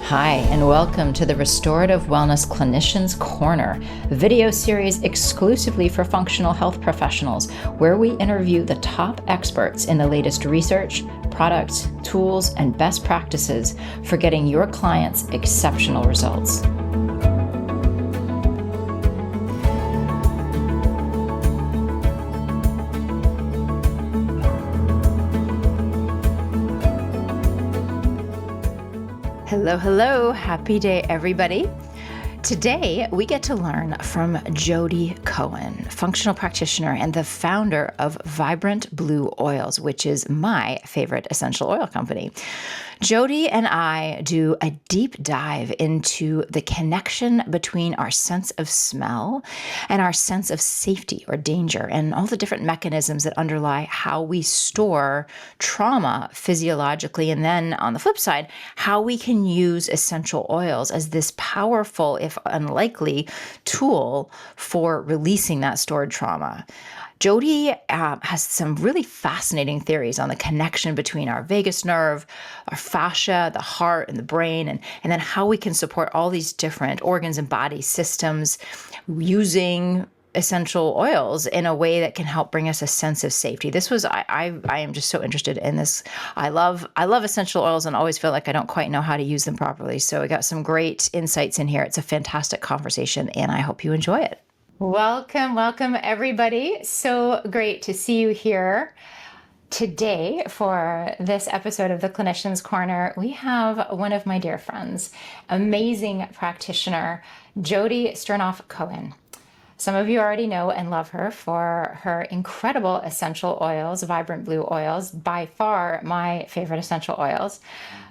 Hi, and welcome to the Restorative Wellness Clinicians Corner, video series exclusively for functional health professionals, where we interview the top experts in the latest research, products, tools, and best practices for getting your clients exceptional results. Hello, hello. Happy day, everybody. Today, we get to learn from Jodi Cohen, functional practitioner and the founder of Vibrant Blue Oils, which is my favorite essential oil company. Jodi and I do a deep dive into the connection between our sense of smell and our sense of safety or danger, and all the different mechanisms that underlie how we store trauma physiologically. And then on the flip side, how we can use essential oils as this powerful, if unlikely, tool for releasing that stored trauma. Jodi has some really fascinating theories on the connection between our vagus nerve, our fascia, the heart, and the brain, and then how we can support all these different organs and body systems using essential oils in a way that can help bring us a sense of safety. I am just so interested in this. I love essential oils and always feel like I don't quite know how to use them properly. So we got some great insights in here. It's a fantastic conversation, and I hope you enjoy it. Welcome, everybody. So great to see you here today for this episode of the Clinician's Corner. We have one of my dear friends, amazing practitioner, Jodi Sternoff Cohen. Some of you already know and love her for her incredible essential oils, Vibrant Blue Oils, by far my favorite essential oils.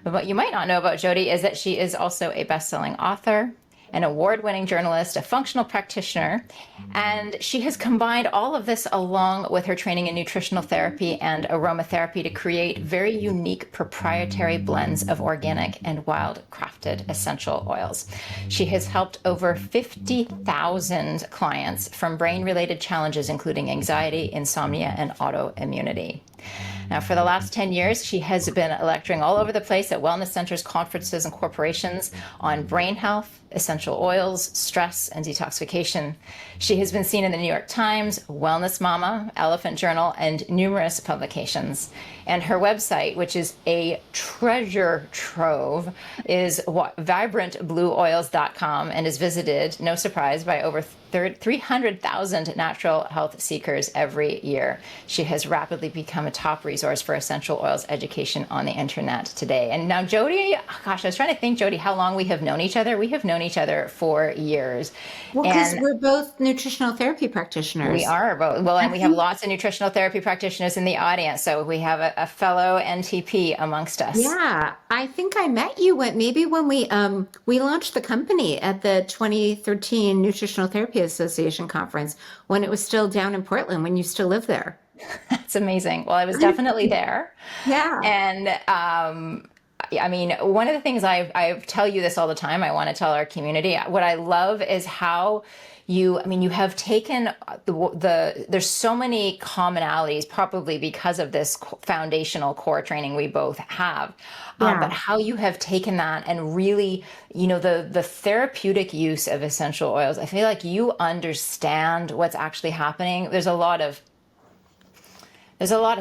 But what you might not know about Jodi is that she is also a best-selling author, an award-winning journalist, a functional practitioner, and she has combined all of this along with her training in nutritional therapy and aromatherapy to create very unique proprietary blends of organic and wild-crafted essential oils. She has helped over 50,000 clients from brain-related challenges, including anxiety, insomnia, and autoimmunity. Now, for the last 10 years, she has been lecturing all over the place at wellness centers, conferences, and corporations on brain health, essential oils, stress, and detoxification. She has been seen in the New York Times, Wellness Mama, Elephant Journal, and numerous publications. And her website, which is a treasure trove, is vibrantblueoils.com and is visited, no surprise, by over 300,000 natural health seekers every year. She has rapidly become a top resource for essential oils education on the internet today. And now Jodi, gosh, I was trying to think, Jodi, how long we have known each other. We have known each other for years. Well, because we're both nutritional therapy practitioners. We are both. Well, and we have lots of nutritional therapy practitioners in the audience. So we have a fellow NTP amongst us. Yeah, I think I met you when we launched the company at the 2013 Nutritional Therapy Association conference when it was still down in Portland, when you still live there. That's amazing. Well, I was definitely there. Yeah. And I mean, one of the things I tell you this all the time, I want to tell our community, what I love is how you have taken there's so many commonalities, probably because of this foundational core training we both have, but how you have taken that and really, the therapeutic use of essential oils. I feel like you understand what's actually happening. There's a lot of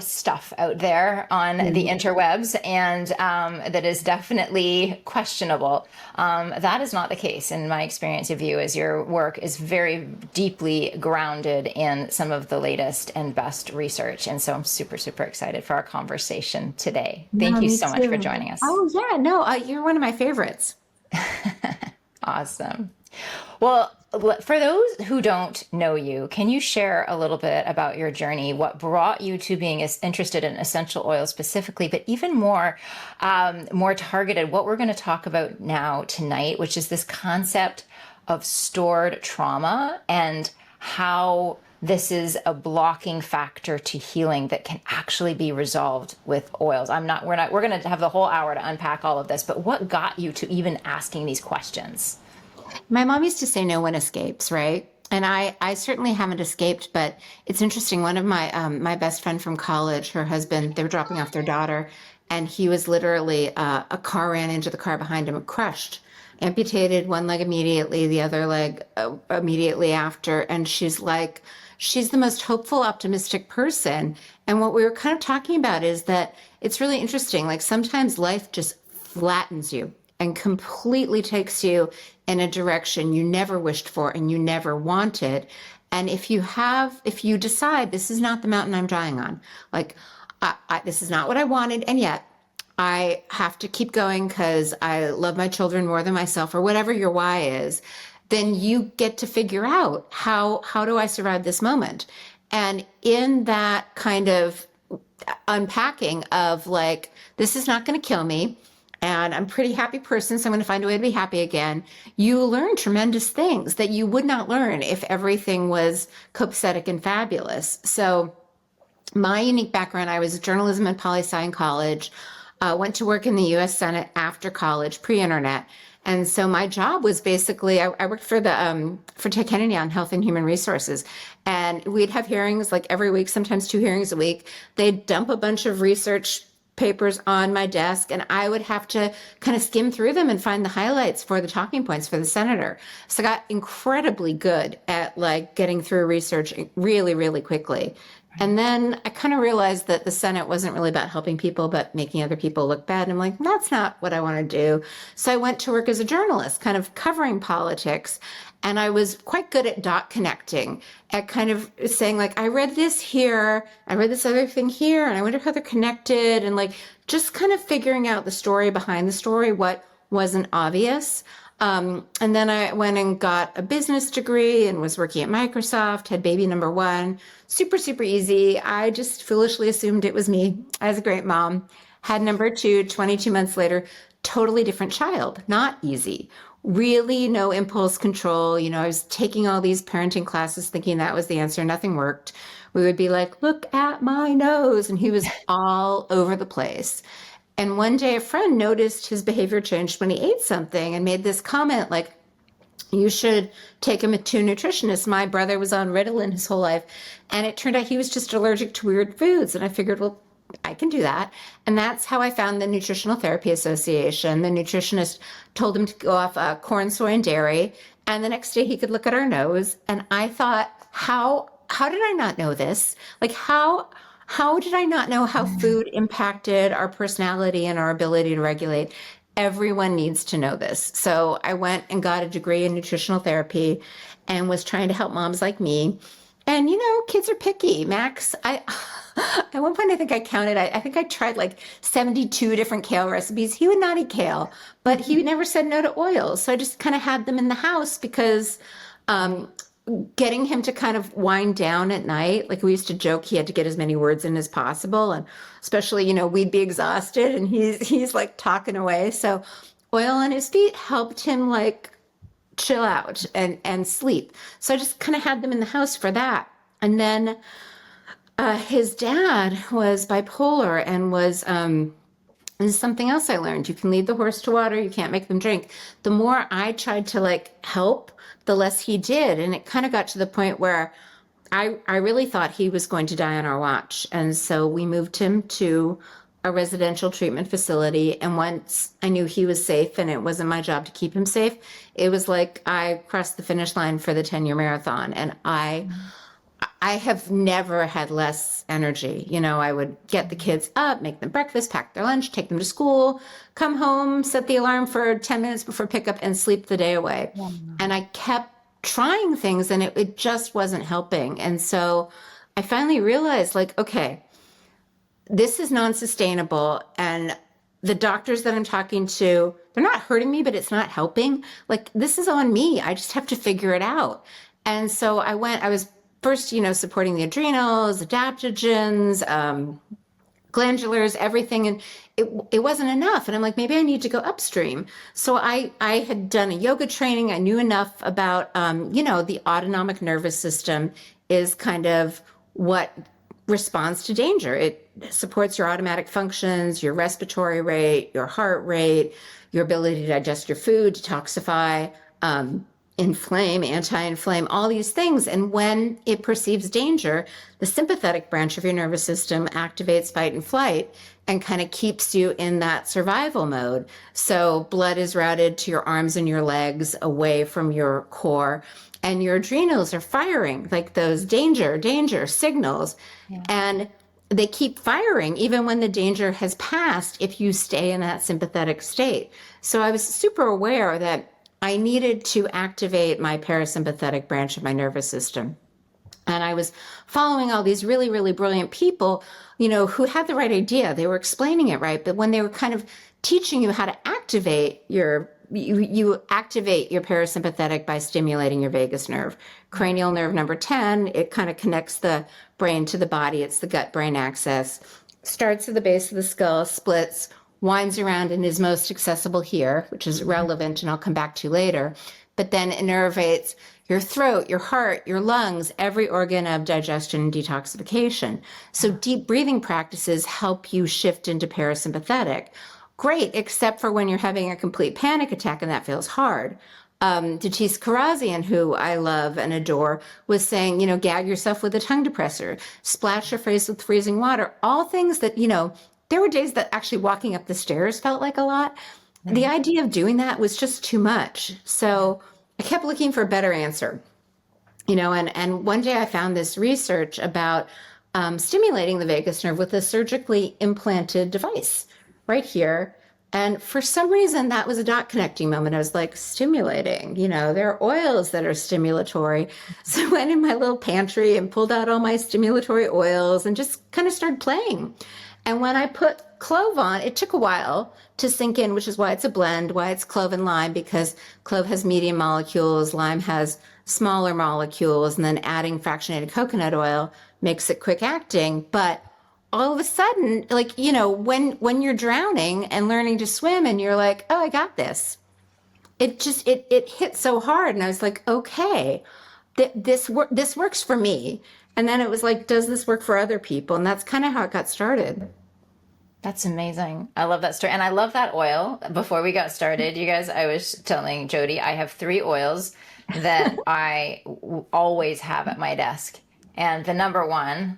stuff out there on the interwebs, and that is definitely questionable. That is not the case in my experience of you, as your work is very deeply grounded in some of the latest and best research. And so I'm super, super excited for our conversation today. Thank you so much for joining us. Oh, yeah, no, you're one of my favorites. Awesome. Well, for those who don't know you, can you share a little bit about your journey, what brought you to being interested in essential oils specifically, but even more targeted, what we're going to talk about now tonight, which is this concept of stored trauma and how this is a blocking factor to healing that can actually be resolved with oils. We're going to have the whole hour to unpack all of this, but what got you to even asking these questions? My mom used to say no one escapes, right? And I certainly haven't escaped, but it's interesting. One of my best friend from college, her husband, they were dropping off their daughter, and he was literally a car ran into the car behind him and crushed, amputated one leg immediately, the other leg immediately after. And she's like, she's the most hopeful, optimistic person. And what we were kind of talking about is that it's really interesting. Like sometimes life just flattens you and completely takes you in a direction you never wished for and you never wanted. And if you decide this is not the mountain I'm dying on, like this is not what I wanted, and yet I have to keep going because I love my children more than myself, or whatever your why is, then you get to figure out how do I survive this moment? And in that kind of unpacking of like, this is not going to kill me, and I'm a pretty happy person, so I'm going to find a way to be happy again. You learn tremendous things that you would not learn if everything was copacetic and fabulous. So my unique background, I was a journalism and poli-sci in college, went to work in the U.S. Senate after college, pre-internet. And so my job was basically, I worked for for Ted Kennedy on Health and Human Resources. And we'd have hearings like every week, sometimes 2 hearings a week. They'd dump a bunch of research papers on my desk, and I would have to kind of skim through them and find the highlights for the talking points for the senator. So I got incredibly good at like getting through research really, really quickly. And then I kind of realized that the Senate wasn't really about helping people, but making other people look bad. And I'm like, that's not what I want to do. So I went to work as a journalist, kind of covering politics. And I was quite good at dot connecting, at kind of saying like, I read this here, I read this other thing here, and I wonder how they're connected. And like, just kind of figuring out the story behind the story, what wasn't obvious. And then I went and got a business degree and was working at Microsoft, had baby number 1, super, super easy. I just foolishly assumed it was me. I was a great mom. Had number 2, 22 months later, totally different child, not easy. Really no impulse control. You know, I was taking all these parenting classes thinking that was the answer. Nothing worked. We would be like, look at my nose. And he was all over the place. And one day a friend noticed his behavior changed when he ate something and made this comment like, you should take him to a nutritionist. My brother was on Ritalin his whole life, and it turned out he was just allergic to weird foods. And I figured, well, I can do that. And that's how I found the Nutritional Therapy Association. The nutritionist told him to go off corn, soy, and dairy. And the next day he could look at our nose. And I thought, how did I not know this? Like, how did I not know how food impacted our personality and our ability to regulate? Everyone needs to know this. So I went and got a degree in nutritional therapy and was trying to help moms like me. And, you know, kids are picky. Max, at one point, I think I counted, I think I tried like 72 different kale recipes. He would not eat kale, but he never said no to oils. So I just kind of had them in the house because getting him to kind of wind down at night, like we used to joke he had to get as many words in as possible. And especially, you know, we'd be exhausted and he's like talking away. So oil on his feet helped him like chill out and sleep. So I just kind of had them in the house for that. And then his dad was bipolar and was, this is something else I learned. You can lead the horse to water. You can't make them drink. The more I tried to like help, the less he did. And it kind of got to the point where I really thought he was going to die on our watch. And so we moved him to a residential treatment facility. And once I knew he was safe and it wasn't my job to keep him safe, it was like I crossed the finish line for the 10-year marathon. And I have never had less energy. You know, I would get the kids up, make them breakfast, pack their lunch, take them to school, come home, set the alarm for 10 minutes before pickup, and sleep the day away. Yeah. And I kept trying things and it just wasn't helping. And so I finally realized like, okay, this is non-sustainable. And the doctors that I'm talking to, they're not hurting me, but it's not helping. Like, this is on me. I just have to figure it out. And so I was first, you know, supporting the adrenals, adaptogens, glandulars, everything. And it wasn't enough. And I'm like, maybe I need to go upstream. So I had done a yoga training. I knew enough about, you know, the autonomic nervous system is kind of what responds to danger. It supports your automatic functions, your respiratory rate, your heart rate, your ability to digest your food, detoxify, inflame, anti-inflame, all these things. And when it perceives danger, the sympathetic branch of your nervous system activates fight and flight and kind of keeps you in that survival mode. So blood is routed to your arms and your legs away from your core, and your adrenals are firing like those danger, danger signals. Yeah. And they keep firing even when the danger has passed if you stay in that sympathetic state. So I was super aware that I needed to activate my parasympathetic branch of my nervous system. And I was following all these really, really brilliant people, who had the right idea. They were explaining it right. But when they were kind of teaching you how to activate you activate your parasympathetic by stimulating your vagus nerve. Cranial nerve number 10, it kind of connects the brain to the body. It's the gut-brain axis. Starts at the base of the skull, splits, winds around, and is most accessible here, which is relevant, and I'll come back to later. But then innervates your throat, your heart, your lungs, every organ of digestion and detoxification. So deep breathing practices help you shift into parasympathetic. Great, except for when you're having a complete panic attack, and that feels hard. Jodi Sternoff, who I love and adore, was saying, gag yourself with a tongue depressor, splash your face with freezing water, all things that, there were days that actually walking up the stairs felt like a lot. Mm-hmm. The idea of doing that was just too much. So I kept looking for a better answer, and one day I found this research about stimulating the vagus nerve with a surgically implanted device right here. And for some reason, that was a dot connecting moment. I was like, stimulating, there are oils that are stimulatory. So I went in my little pantry and pulled out all my stimulatory oils and just kind of started playing. And when I put clove on, it took a while to sink in, which is why it's a blend, why it's clove and lime, because clove has medium molecules, lime has smaller molecules, and then adding fractionated coconut oil makes it quick acting. But all of a sudden, when you're drowning and learning to swim and you're like, oh, I got this. It hit so hard. And I was like, okay, this works for me. And then it was like, does this work for other people? And that's kind of how it got started. That's amazing. I love that story. And I love that oil. Before we got started, you guys, I was telling Jodi, I have 3 oils that I always have at my desk. And the number one,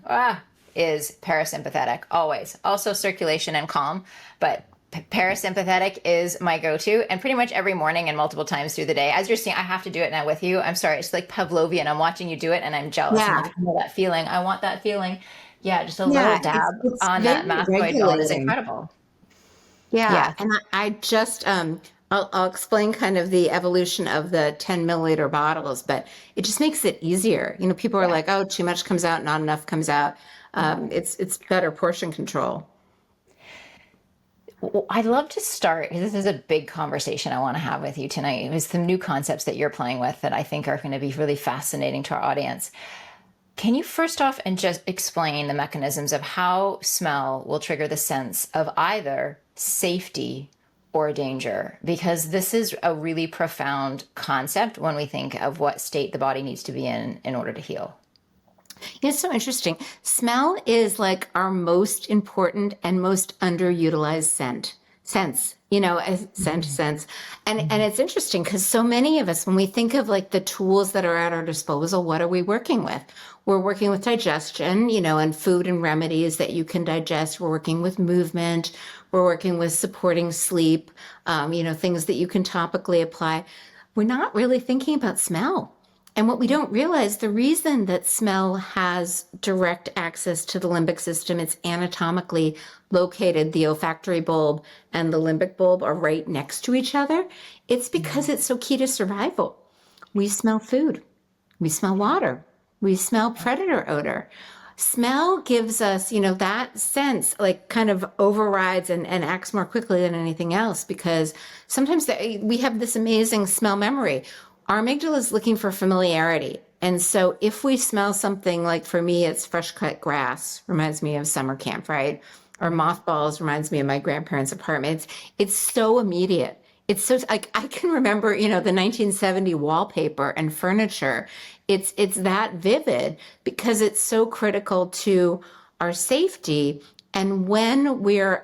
is parasympathetic, always. Also circulation and calm, but parasympathetic is my go-to, and pretty much every morning and multiple times through the day. As you're seeing, I have to do it now with you. I'm sorry, it's like Pavlovian. I'm watching you do it and I'm jealous. Yeah. I'm like, I know that feeling. I want that feeling. Yeah, just a little dab it's on that mastoid bone is incredible. Yeah. And I just, I'll explain kind of the evolution of the 10 milliliter bottles, but it just makes it easier. People are like, oh, too much comes out, not enough comes out. It's better portion control. I'd love to start, because this is a big conversation I want to have with you tonight. There's some new concepts that you're playing with that I think are going to be really fascinating to our audience. Can you first off and just explain the mechanisms of how smell will trigger the sense of either safety or danger? Because this is a really profound concept when we think of what state the body needs to be in order to heal. It's so interesting. Smell is like our most important and most underutilized sense. And it's interesting because so many of us, when we think of like the tools that are at our disposal, what are we working with? We're working with digestion, and food and remedies that you can digest. We're working with movement. We're working with supporting sleep, things that you can topically apply. We're not really thinking about smell. And what we don't realize, the reason that smell has direct access to the limbic system, it's anatomically located, the olfactory bulb and the limbic bulb are right next to each other. It's because it's so key to survival. We smell food. We smell water. We smell predator odor. Smell gives us, that sense, like kind of overrides and acts more quickly than anything else, because sometimes we have this amazing smell memory. Our amygdala is looking for familiarity. And so if we smell something, like for me, it's fresh cut grass, reminds me of summer camp, right? Or mothballs reminds me of my grandparents' apartment. It's so immediate. It's so, like, I can remember, the 1970 wallpaper and furniture. It's that vivid because it's so critical to our safety. And when we're,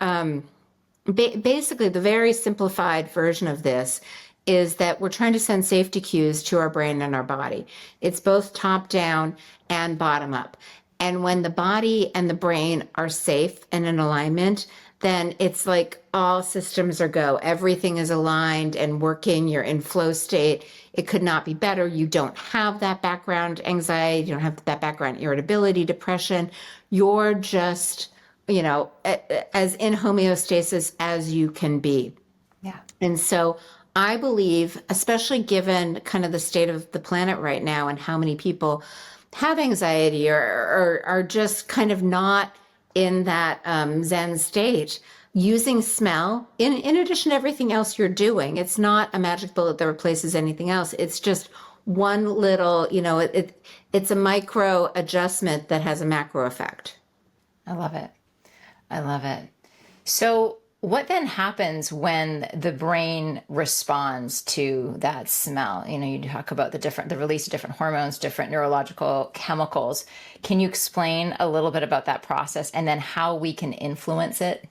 basically the very simplified version of this is that we're trying to send safety cues to our brain and our body. It's both top down and bottom up. And when the body and the brain are safe and in alignment, then it's like all systems are go. Everything is aligned and working. You're in flow state. It could not be better. You don't have that background anxiety. You don't have that background irritability, depression. You're just, as in homeostasis as you can be. Yeah. And so I believe, especially given kind of the state of the planet right now and how many people have anxiety or are just kind of not in that Zen state, using smell, in addition to everything else you're doing, it's not a magic bullet that replaces anything else. It's just one little, it's a micro adjustment that has a macro effect. I love it. I love it. So what then happens when the brain responds to that smell? You talk about the release of different hormones, different neurological chemicals. Can you explain a little bit about that process and then how we can influence it?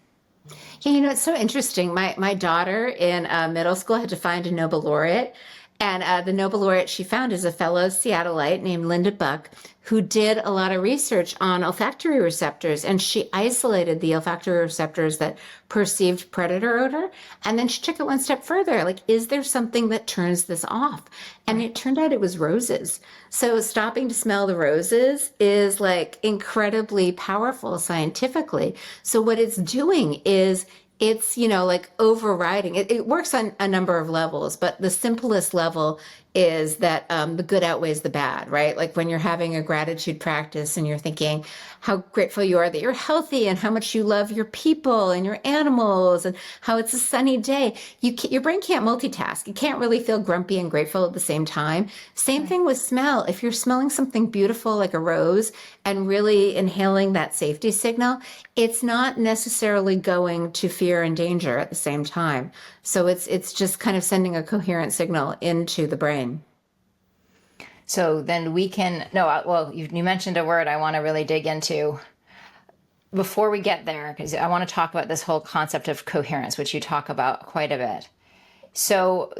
Yeah, it's so interesting. My daughter in middle school had to find a Nobel laureate. And the Nobel laureate she found is a fellow Seattleite named Linda Buck, who did a lot of research on olfactory receptors. And she isolated the olfactory receptors that perceived predator odor. And then she took it one step further. Like, is there something that turns this off? And it turned out it was roses. So stopping to smell the roses is like incredibly powerful scientifically. So what it's doing is it's, like overriding. It works on a number of levels, but the simplest level is that the good outweighs the bad, right? Like when you're having a gratitude practice and you're thinking how grateful you are that you're healthy and how much you love your people and your animals and how it's a sunny day. Your brain can't multitask. You can't really feel grumpy and grateful at the same time. Same thing with smell. If you're smelling something beautiful like a rose and really inhaling that safety signal, it's not necessarily going to fear and danger at the same time. So it's just kind of sending a coherent signal into the brain. So then you mentioned a word I want to really dig into before we get there, because I want to talk about this whole concept of coherence, which you talk about quite a bit. So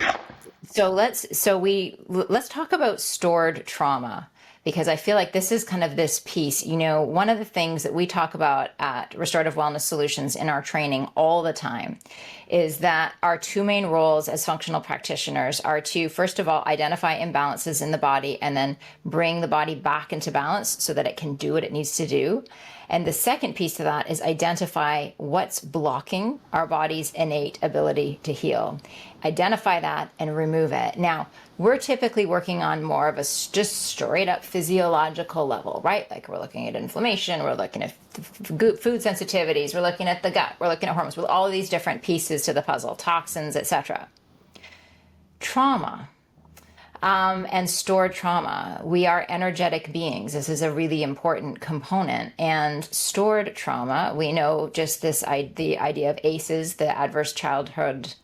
let's talk about stored trauma, because I feel like this is kind of this piece. One of the things that we talk about at Restorative Wellness Solutions in our training all the time is that our two main roles as functional practitioners are to, first of all, identify imbalances in the body and then bring the body back into balance so that it can do what it needs to do. And the second piece of that is identify what's blocking our body's innate ability to heal. Identify that and remove it. Now, we're typically working on more of a just straight up physiological level, right? Like we're looking at inflammation, we're looking at food sensitivities, we're looking at the gut, we're looking at hormones, with all of these different pieces to the puzzle, toxins, etc. Trauma. And stored trauma. We are energetic beings. This is a really important component. And stored trauma, we know just the idea of ACEs, the adverse childhood.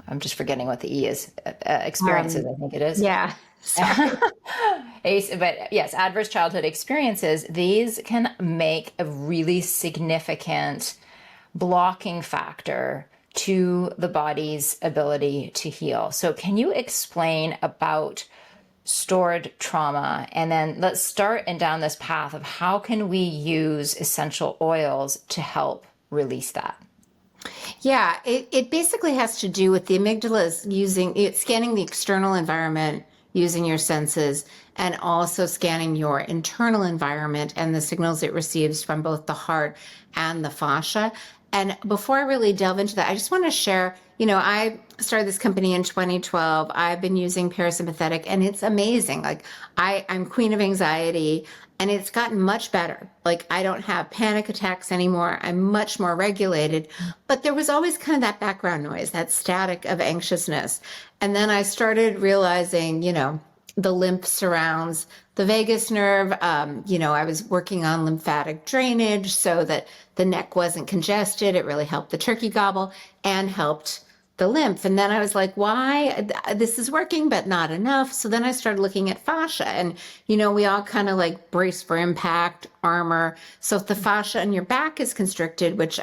I'm just forgetting what the E is. Experiences, I think it is. Yeah. Sorry. But yes, adverse childhood experiences. These can make a really significant blocking factor to the body's ability to heal. So can you explain about stored trauma? And then let's start down this path of how can we use essential oils to help release that? Yeah, it basically has to do with the amygdala scanning the external environment using your senses and also scanning your internal environment and the signals it receives from both the heart and the fascia. And before I really delve into that, I just want to share, I started this company in 2012. I've been using Parasympathetic and it's amazing. Like I'm queen of anxiety and it's gotten much better. Like I don't have panic attacks anymore. I'm much more regulated, but there was always kind of that background noise, that static of anxiousness. And then I started realizing, the lymph surrounds the vagus nerve. I was working on lymphatic drainage so that the neck wasn't congested. It really helped the turkey gobble and helped the lymph. And then I was like, why? This is working, but not enough. So then I started looking at fascia and, we all kind of like brace for impact, armor. So if the fascia in your back is constricted, which,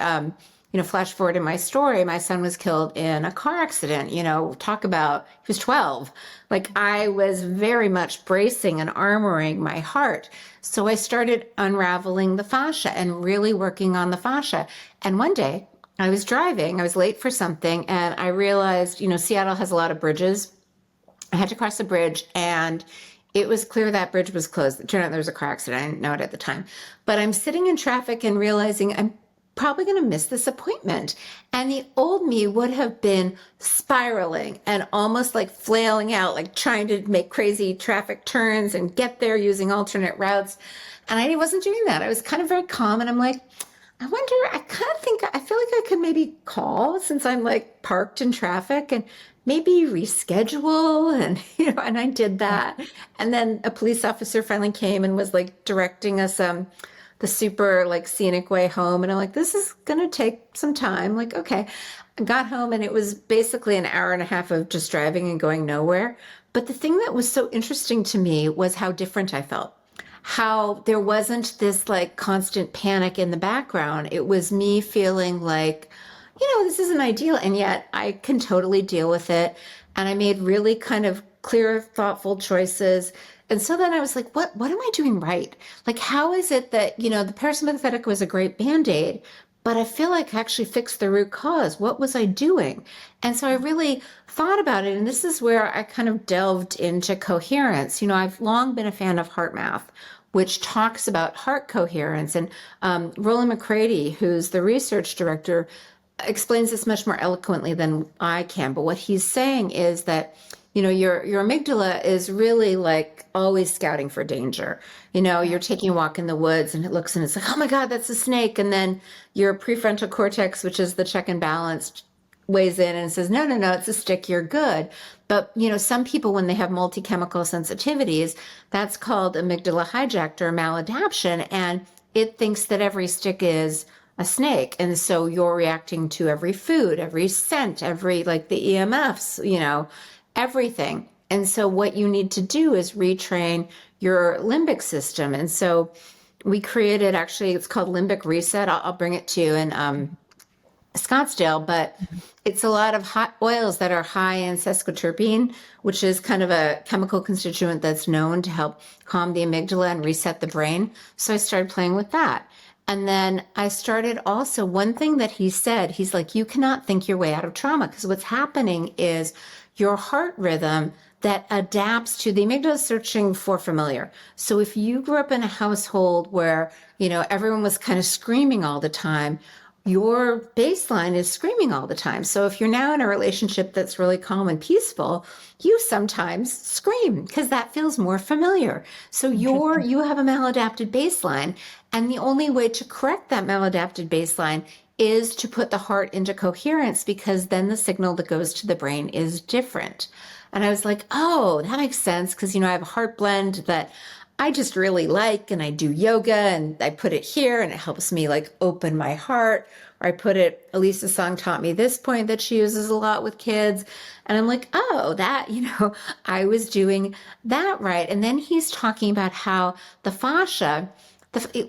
flash forward in my story, my son was killed in a car accident. Talk about, he was 12. Like, I was very much bracing and armoring my heart. So I started unraveling the fascia and really working on the fascia. And one day I was driving, I was late for something, and I realized, Seattle has a lot of bridges. I had to cross a bridge, and it was clear that bridge was closed. It turned out there was a car accident. I didn't know it at the time. But I'm sitting in traffic and realizing I'm probably going to miss this appointment. And the old me would have been spiraling and almost like flailing out, like trying to make crazy traffic turns and get there using alternate routes. And I wasn't doing that. I was kind of very calm, and I'm like, I feel like I could maybe call, since I'm like parked in traffic, and maybe reschedule. And, and I did that. And then a police officer finally came and was like directing us, the super like scenic way home. And I'm like, this is going to take some time. Like, okay. I got home, and it was basically an hour and a half of just driving and going nowhere. But the thing that was so interesting to me was how different I felt. How there wasn't this like constant panic in the background. It was me feeling like, this isn't ideal, and yet I can totally deal with it. And I made really kind of clear, thoughtful choices. And so then I was like, what am I doing right? Like, how is it that, the parasympathetic was a great Band-Aid, but I feel like I actually fixed the root cause? What was I doing? And so I really thought about it. And this is where I kind of delved into coherence. I've long been a fan of heart math, which talks about heart coherence. And Roland McCready, who's the research director, explains this much more eloquently than I can. But what he's saying is that, your amygdala is really like always scouting for danger. You're taking a walk in the woods, and it looks, and it's like, oh my God, that's a snake. And then your prefrontal cortex, which is the check and balance, weighs in and says, no, it's a stick, you're good. But, some people, when they have multi-chemical sensitivities, that's called amygdala hijacked or maladaption. And it thinks that every stick is a snake. And so you're reacting to every food, every scent, every, like the EMFs, everything. And so what you need to do is retrain your limbic system. And so we created, actually, it's called Limbic Reset. I'll bring it to you in Scottsdale, but it's a lot of hot oils that are high in sesquiterpene, which is kind of a chemical constituent that's known to help calm the amygdala and reset the brain. So I started playing with that. And then I started also, one thing that he said, he's like, you cannot think your way out of trauma, because what's happening is your heart rhythm that adapts to the amygdala searching for familiar. So if you grew up in a household where, everyone was kind of screaming all the time, your baseline is screaming all the time. So if you're now in a relationship that's really calm and peaceful, you sometimes scream because that feels more familiar. So you have a maladapted baseline. And the only way to correct that maladapted baseline is to put the heart into coherence, because then the signal that goes to the brain is different. And I was like, oh, that makes sense, because, I have a heart blend that I just really like, and I do yoga, and I put it here, and it helps me like open my heart. Or I put it, Elisa Song taught me this point that she uses a lot with kids. And I'm like, oh, that, I was doing that right. And then he's talking about how the fascia,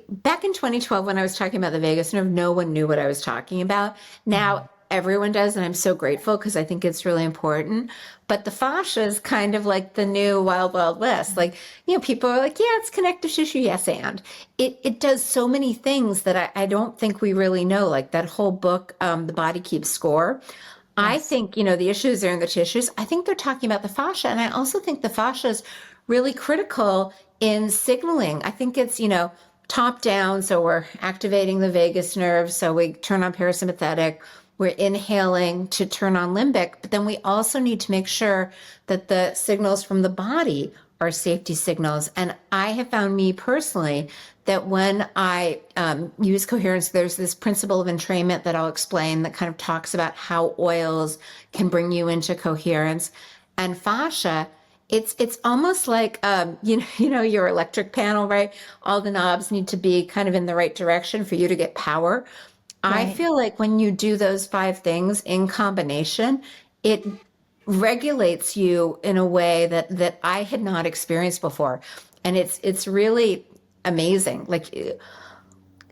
back in 2012, when I was talking about the vagus nerve, no one knew what I was talking about. Now everyone does, and I'm so grateful, because I think it's really important. But the fascia is kind of like the new wild, wild west. Like, people are like, yeah, it's connective tissue. Yes, and it does so many things that I don't think we really know. Like that whole book, The Body Keeps Score. Yes. I think, the issues are in the tissues. I think they're talking about the fascia. And I also think the fascia is really critical in signaling. I think it's, top down. So we're activating the vagus nerve. So we turn on parasympathetic. We're inhaling to turn on limbic, but then we also need to make sure that the signals from the body are safety signals. And I have found, me personally, that when I use coherence, there's this principle of entrainment that I'll explain that kind of talks about how oils can bring you into coherence. And fascia, it's almost like, your electric panel, right? All the knobs need to be kind of in the right direction for you to get power. Right. I feel like when you do those 5 things in combination, it regulates you in a way that I had not experienced before. And it's really amazing. Like,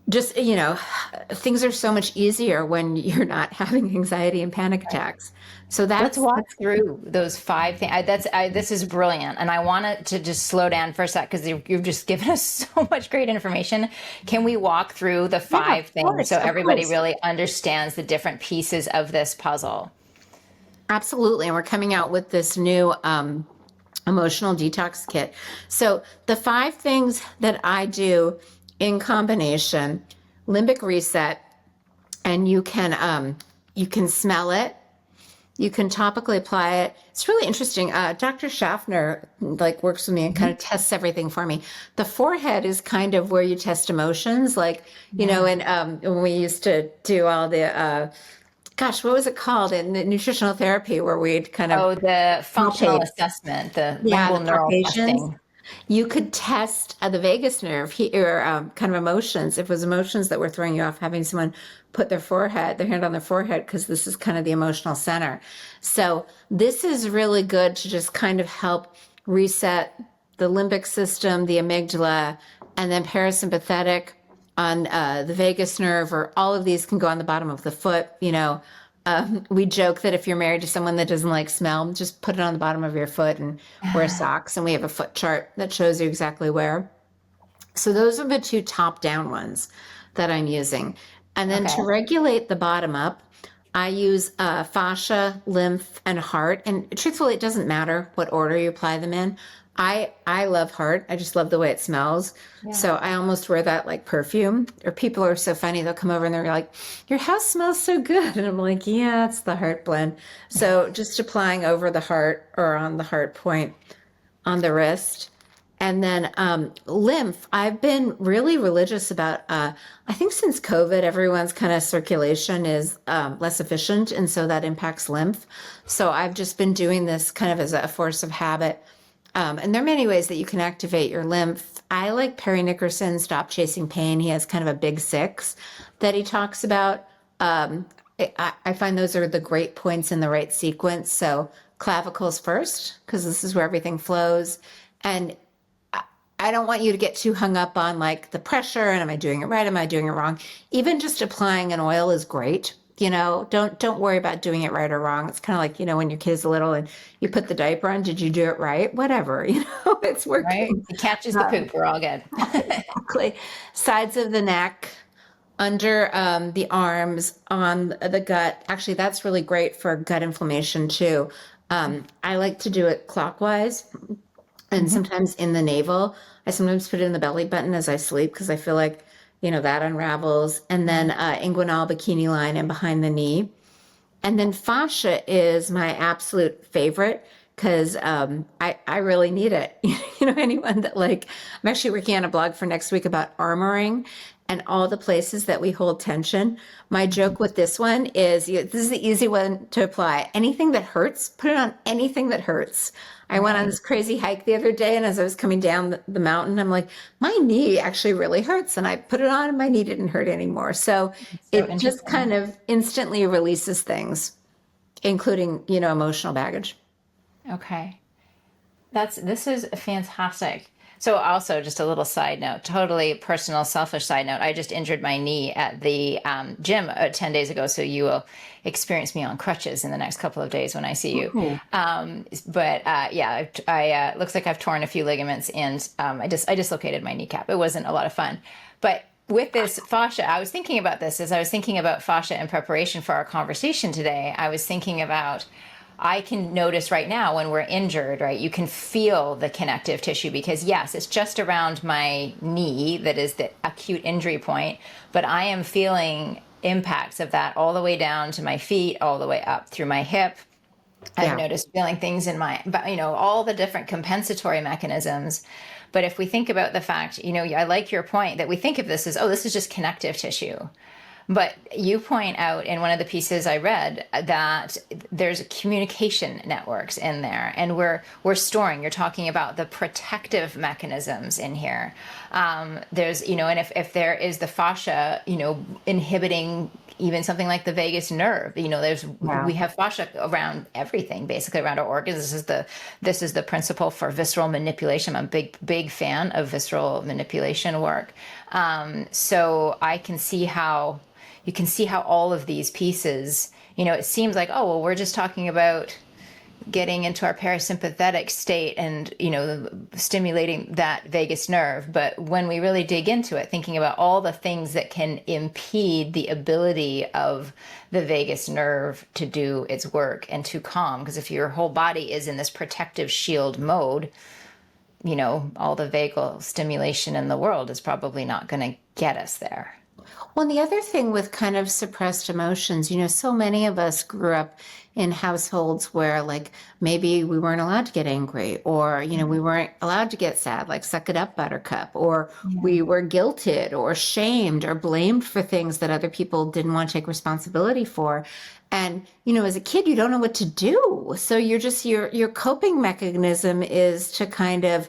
just, things are so much easier when you're not having anxiety and panic attacks. So Let's that's walk through those five things. This is brilliant. And I wanted to just slow down for a sec because you've just given us so much great information. Can we walk through the yeah, five things so of everybody course. really understands the different pieces of this puzzle? Absolutely. And we're coming out with this new emotional detox kit. So the five things that I do in combination, limbic reset, and you can smell it. You can topically apply it. It's really interesting. Dr. Schaffner works with me and kind of tests everything for me. The forehead is kind of where you test emotions, and when we used to do all the gosh, what was it called in the nutritional therapy where we'd kind of Oh, the functional palpate, assessment, the yeah, the lingual neural palpations. testing. You could test the vagus nerve or kind of emotions. If it was emotions that were throwing you off, having someone put their hand on their forehead, because this is kind of the emotional center. So this is really good to just kind of help reset the limbic system, the amygdala, and then parasympathetic on the vagus nerve, or all of these can go on the bottom of the foot. We joke that if you're married to someone that doesn't like smell, just put it on the bottom of your foot and wear socks. And we have a foot chart that shows you exactly where. So those are the two top down ones that I'm using. And then to Okay. regulate the bottom up, I use fascia, lymph, and heart. And truthfully, it doesn't matter what order you apply them in. I love heart. I just love the way it smells. Yeah. So I almost wear that like perfume. Or people are so funny. They'll come over and they're like, "Your house smells so good." And I'm like, "Yeah, it's the heart blend." So just applying over the heart or on the heart point on the wrist. And then lymph, I've been really religious about, I think since COVID, everyone's kind of circulation is less efficient. And so that impacts lymph. So I've just been doing this kind of as a force of habit. And there are many ways that you can activate your lymph. I like Perry Nickerson, Stop Chasing Pain. He has kind of a big six that he talks about. I find those are the great points in the right sequence. So clavicles first, because this is where everything flows. And I don't want you to get too hung up on like the pressure and am I doing it right? Am I doing it wrong? Even just applying an oil is great. Don't worry about doing it right or wrong. It's kind of like, when your kid's little and you put the diaper on, did you do it right? Whatever, it's Right? working. It catches the poop. We're all good. Exactly. Sides of the neck, under the arms, on the gut. Actually, that's really great for gut inflammation too. I like to do it clockwise. And Mhm. sometimes in the navel. I sometimes put it in the belly button as I sleep because I feel like, that unravels. And then inguinal bikini line and behind the knee. And then fascia is my absolute favorite because I really need it. Anyone that I'm actually working on a blog for next week about armoring and all the places that we hold tension. My joke with this one is this is the easy one to apply. Anything that hurts, put it on anything that hurts. I went on Right. this crazy hike the other day, and as I was coming down the mountain, I'm like, my knee actually really hurts. And I put it on, and my knee didn't hurt anymore. So So it just interesting. kind of instantly releases things, including, emotional baggage. Okay. This is fantastic. So also just a little side note, totally personal, selfish side note. I just injured my knee at the gym 10 days ago. So you will experience me on crutches in the next couple of days when I see you. Ooh. But yeah, I looks like I've torn a few ligaments and I dislocated my kneecap. It wasn't a lot of fun, but with this fascia, I was thinking about this as I was thinking about fascia in preparation for our conversation today. I was thinking about I can notice right now when we're injured, right? You can feel the connective tissue because, yes, it's just around my knee that is the acute injury point, but I am feeling impacts of that all the way down to my feet, all the way up through my hip. I've Yeah. noticed feeling things in all the different compensatory mechanisms. But if we think about the fact, I like your point that we think of this as, oh, this is just connective tissue. But you point out in one of the pieces I read that there's communication networks in there, and we're storing. You're talking about the protective mechanisms in here. There's, and if there is the fascia, inhibiting even something like the vagus nerve, we have fascia around everything, basically around our organs. This is the principle for visceral manipulation. I'm a big fan of visceral manipulation work. So I can see how you can see how all of these pieces, it seems like, oh, well, we're just talking about getting into our parasympathetic state and, stimulating that vagus nerve. But when we really dig into it, thinking about all the things that can impede the ability of the vagus nerve to do its work and to calm, because if your whole body is in this protective shield mode, all the vagal stimulation in the world is probably not going to get us there. Well, the other thing with kind of suppressed emotions, so many of us grew up in households where like maybe we weren't allowed to get angry, or, we weren't allowed to get sad, like suck it up, buttercup, or we were guilted or shamed or blamed for things that other people didn't want to take responsibility for. And, as a kid, you don't know what to do. So you're just, your coping mechanism is to kind of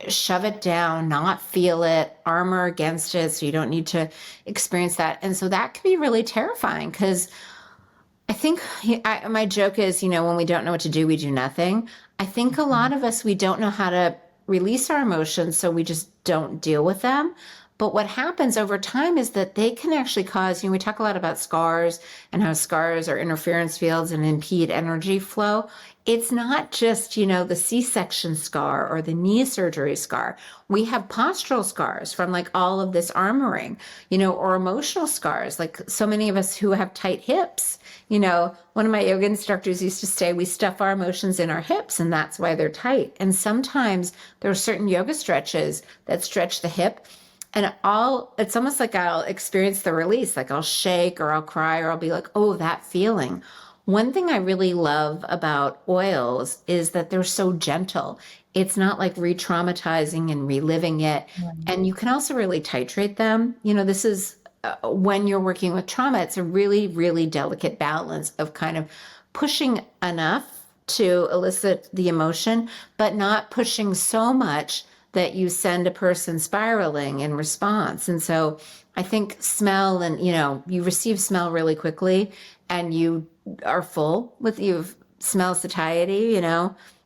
shove it down, not feel it, armor against it, so you don't need to experience that. And so that can be really terrifying, because I think my joke is, when we don't know what to do, we do nothing. I think a lot of us, we don't know how to release our emotions, so we just don't deal with them. But what happens over time is that they can actually cause, we talk a lot about scars and how scars are interference fields and impede energy flow. It's not just, the C-section scar or the knee surgery scar. We have postural scars from like all of this armoring, or emotional scars, like so many of us who have tight hips. One of my yoga instructors used to say, we stuff our emotions in our hips and that's why they're tight. And sometimes there are certain yoga stretches that stretch the hip. And it's almost like I'll experience the release, like I'll shake or I'll cry or I'll be like, oh, that feeling. One thing I really love about oils is that they're so gentle. It's not like re-traumatizing and reliving it. And you can also really titrate them. This is when you're working with trauma, it's a really, really delicate balance of kind of pushing enough to elicit the emotion, but not pushing so much that you send a person spiraling in response. And so I think smell, and, you receive smell really quickly and you are full with, you have smell satiety,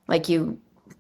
like you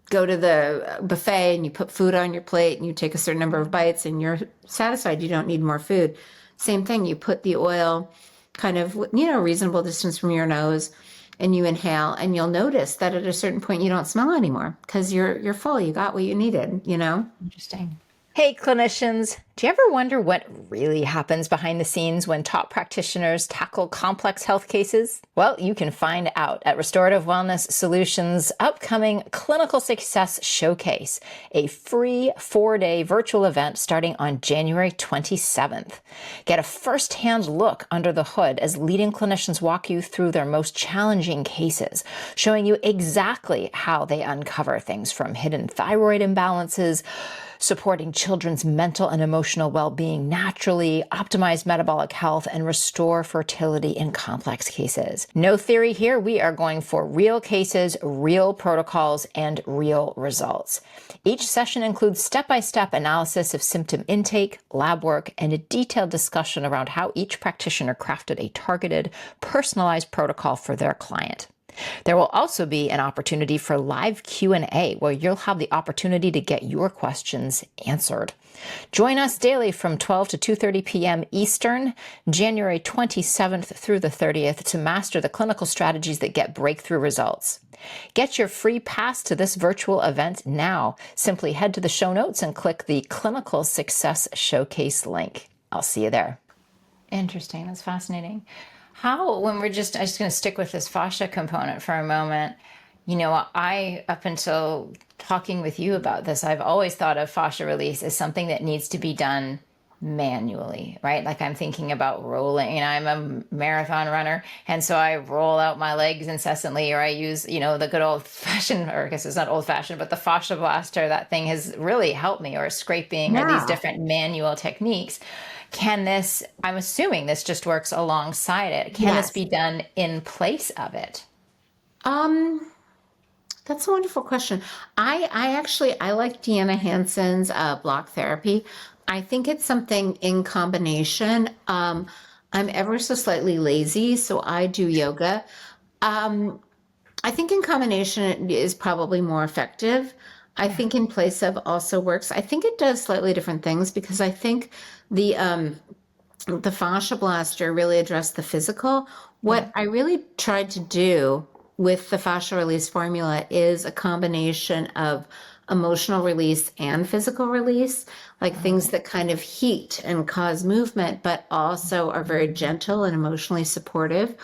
go to the buffet and you put food on your plate and you take a certain number of bites and you're satisfied. You don't need more food. Same thing. You put the oil kind of, reasonable distance from your nose and you inhale, and you'll notice that at a certain point you don't smell anymore because you're full. You got what you needed, Interesting. Hey, clinicians, do you ever wonder what really happens behind the scenes when top practitioners tackle complex health cases? Well, you can find out at Restorative Wellness Solutions' upcoming Clinical Success Showcase, a free 4-day virtual event starting on January 27th. Get a first-hand look under the hood as leading clinicians walk you through their most challenging cases, showing you exactly how they uncover things from hidden thyroid imbalances, supporting children's mental and emotional well-being naturally, optimize metabolic health, and restore fertility in complex cases. No theory here. We are going for real cases, real protocols, and real results. Each session includes step-by-step analysis of symptom intake, lab work, and a detailed discussion around how each practitioner crafted a targeted, personalized protocol for their client. There will also be an opportunity for live Q&A where you'll have the opportunity to get your questions answered. Join us daily from 12 to 2:30 p.m. Eastern, January 27th through the 30th, to master the clinical strategies that get breakthrough results. Get your free pass to this virtual event now. Simply head to the show notes and click the Clinical Success Showcase link. I'll see you there. Interesting. That's fascinating. I'm just going to stick with this fascia component for a moment. Up until talking with you about this, I've always thought of fascia release as something that needs to be done manually, right? Like I'm thinking about rolling, I'm a marathon runner. And so I roll out my legs incessantly, or I use, the good old fashioned, or I guess it's not old fashioned, but the fascia blaster. That thing has really helped me, or scraping, or these different manual techniques. Can this, I'm assuming this just works alongside it. Can this Yes. be done in place of it? Um, that's a wonderful question. I actually I like Deanna Hansen's block therapy. I think it's something in combination. I'm ever so slightly lazy, so I do yoga. Um, I think in combination it is probably more effective. I Yeah. think in place of also works. I think it does slightly different things because I think the um, the fascia blaster really addressed the physical. Yeah. What I really tried to do with the fascia release formula is a combination of emotional release and physical release, like things Oh, that kind of heat and cause movement, but also are very gentle and emotionally supportive.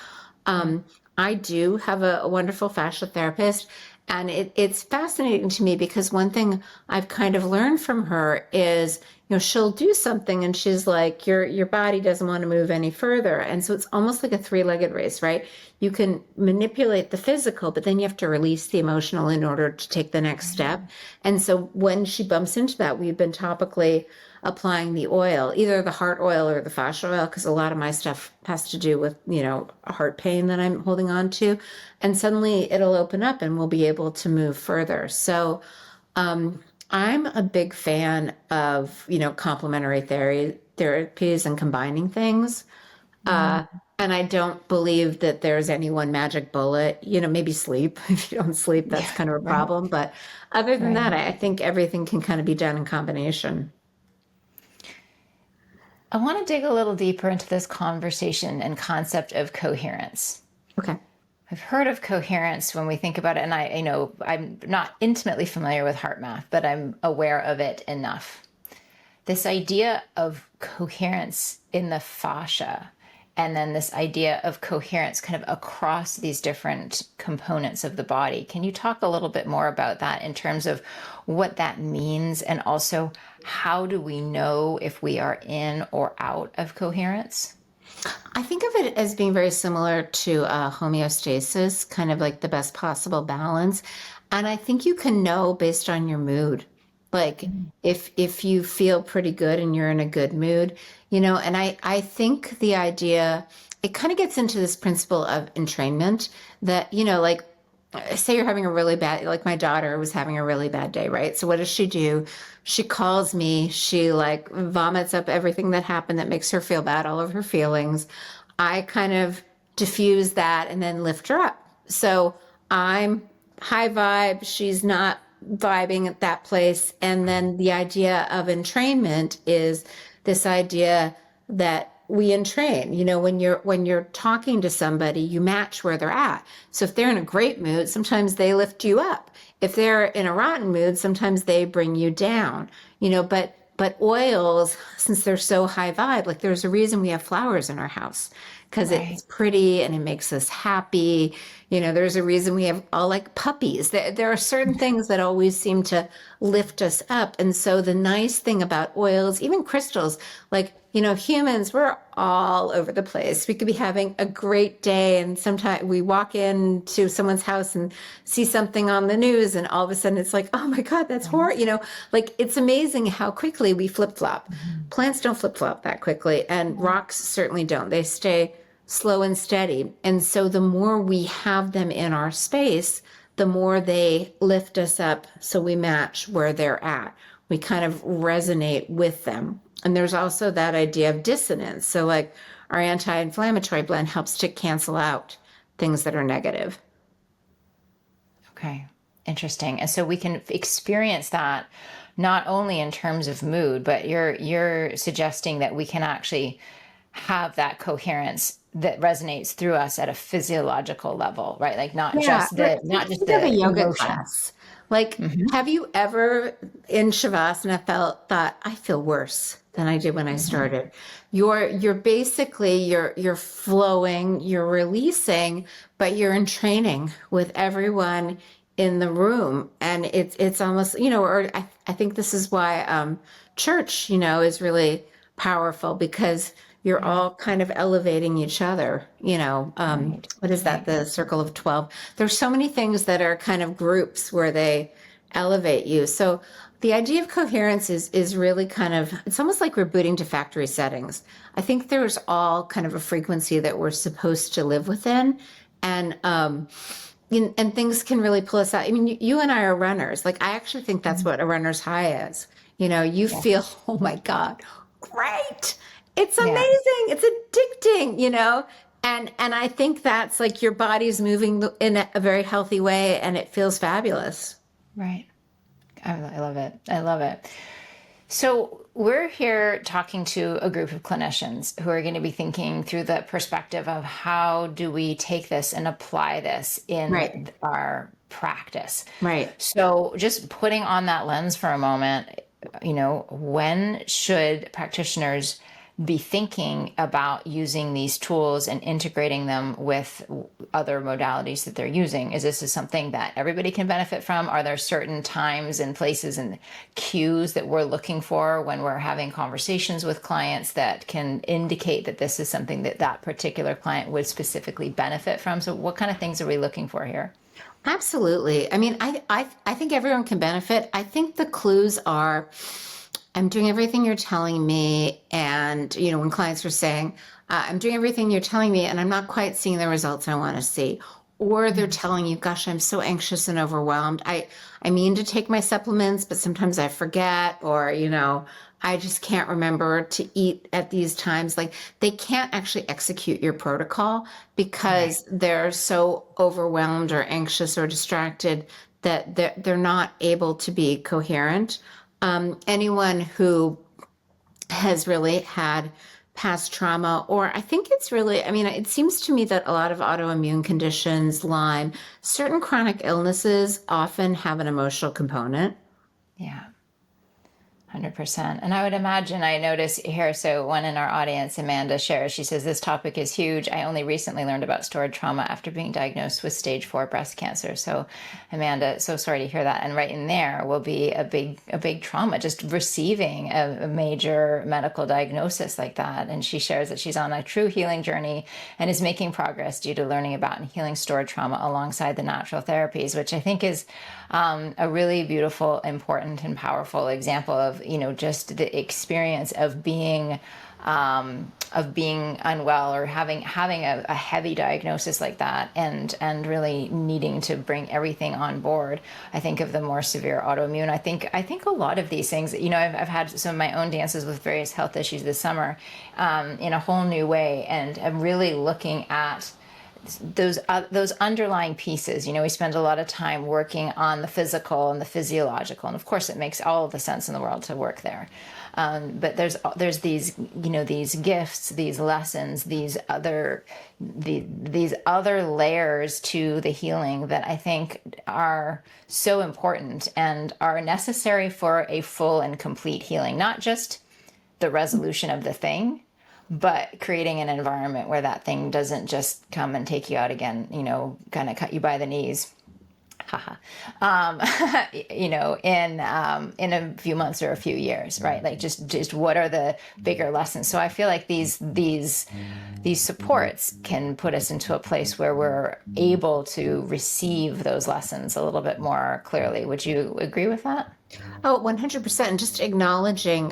yeah. Um, I do have a wonderful fascia therapist, and it's fascinating to me because one thing I've kind of learned from her is, she'll do something and she's like, your body doesn't want to move any further. And so it's almost like a three-legged race, right? You can manipulate the physical, but then you have to release the emotional in order to take the next step. And so when she bumps into that, we've been topically applying the oil, either the heart oil or the fascia oil, because a lot of my stuff has to do with, heart pain that I'm holding on to. And suddenly it'll open up and we'll be able to move further. So I'm a big fan of, complementary therapies and combining things. Mm, And I don't believe that there's any one magic bullet, maybe sleep. If you don't sleep, that's yeah. kind of a Right. problem. But other than that, Right. I think everything can kind of be done in combination. I want to dig a little deeper into this conversation and concept of coherence. Okay. I've heard of coherence when we think about it, and I know I'm not intimately familiar with heart math, but I'm aware of it enough. This idea of coherence in the fascia, and then this idea of coherence kind of across these different components of the body. Can you talk a little bit more about that in terms of what that means, and also how do we know if we are in or out of coherence? I think of it as being very similar to homeostasis, kind of like the best possible balance. And I think you can know based on your mood. Like if you feel pretty good and you're in a good mood, and I think the idea, it kind of gets into this principle of entrainment that, like say you're having a really bad, like my daughter was having a really bad day, right? So what does she do? She calls me, she like vomits up everything that happened that makes her feel bad, all of her feelings. I kind of diffuse that and then lift her up. So I'm high vibe, she's not vibing at that place. And then the idea of entrainment is this idea that we entrain. When you're talking to somebody, you match where they're at. So if they're in a great mood, sometimes they lift you up. If they're in a rotten mood, sometimes they bring you down. But oils, since they're so high vibe, like there's a reason we have flowers in our house because Right. it's pretty and it makes us happy. There's a reason we have all like puppies. There are certain things that always seem to lift us up. And so the nice thing about oils, even crystals, like, humans, we're all over the place. We could be having a great day, and sometimes we walk into someone's house and see something on the news, and all of a sudden it's like, oh my God, that's horrible. Like it's amazing how quickly we flip flop. Mhm. Plants don't flip flop that quickly, and rocks certainly don't. They stay slow and steady. And so the more we have them in our space, the more they lift us up so we match where they're at. We kind of resonate with them. And there's also that idea of dissonance. So, like, our anti inflammatory blend helps to cancel out things that are negative. Okay, interesting. And so we can experience that not only in terms of mood, but you're suggesting that we can actually have that coherence that resonates through us at a physiological level, right? Like not Yeah, just like the not just think of a the yoga emotion. class. Like, Hmm. have you ever in Shavasana thought, I feel worse than I did when I Hmm. started? You're basically you're flowing, you're releasing, but you're in training with everyone in the room. And it's almost, or I think this is why church, is really powerful because you're Yeah. all kind of elevating each other. Right. What is that? Right. The circle of 12. There's so many things that are kind of groups where they elevate you. So The idea of coherence is really kind of, it's almost like we're booting to factory settings. I think there's all kind of a frequency that we're supposed to live within. And, and things can really pull us out. I mean, you and I are runners. Like, I actually think that's what a runner's high is. You know, you Yeah. feel, oh my God, great. It's Yeah. amazing. It's addicting, you know? And I think that's like your body's moving in a very healthy way and it feels fabulous. Right. I love it. I love it. So we're here talking to a group of clinicians who are going to be thinking through the perspective of how do we take this and apply this Right. in our practice. Right. So just putting on that lens for a moment, when should practitioners be thinking about using these tools and integrating them with other modalities that they're using? Is this something that everybody can benefit from? Are there certain times and places and cues that we're looking for when we're having conversations with clients that can indicate that this is something that that particular client would specifically benefit from? So what kind of things are we looking for here? Absolutely. I mean, I think everyone can benefit. I think the clues are I'm doing everything you're telling me. And, you know, when clients are saying, I'm doing everything you're telling me, and I'm not quite seeing the results I want to see. Or they're telling you, gosh, I'm so anxious and overwhelmed. I mean to take my supplements, but sometimes I forget, or, you know, I just can't remember to eat at these times. Like they can't actually execute your protocol Right. because they're so overwhelmed or anxious or distracted that they're not able to be coherent. Anyone who has really had past trauma, or I think it's really, I mean, it seems to me that a lot of autoimmune conditions, Lyme, certain chronic illnesses often have an emotional component. Yeah. 100%. And I would imagine I notice here, so one in our audience, Amanda shares, she says, this topic is huge. I only recently learned about stored trauma after being diagnosed with stage 4 breast cancer. So Amanda, so sorry to hear that. And right in there will be a big trauma, just receiving a major medical diagnosis like that. And she shares that she's on a true healing journey and is making progress due to learning about and healing stored trauma alongside the natural therapies, which I think is a really beautiful, important, and powerful example of, just the experience of being unwell or having a heavy diagnosis like that, and really needing to bring everything on board. I think of the more severe autoimmune. I think a lot of these things. I've had some of my own dances with various health issues this summer, in a whole new way, and I'm really looking at those underlying pieces. We spend a lot of time working on the physical and the physiological, and of course it makes all of the sense in the world to work there. But there's these gifts, these lessons, these other layers to the healing that I think are so important and are necessary for a full and complete healing, not just the resolution of the thing, but creating an environment where that thing doesn't just come and take you out again, kind of cut you by the knees. Haha. um, in a few months or a few years, right? Like just what are the bigger lessons? So I feel like these supports can put us into a place where we're able to receive those lessons a little bit more clearly. Would you agree with that? Oh, 100%. And just acknowledging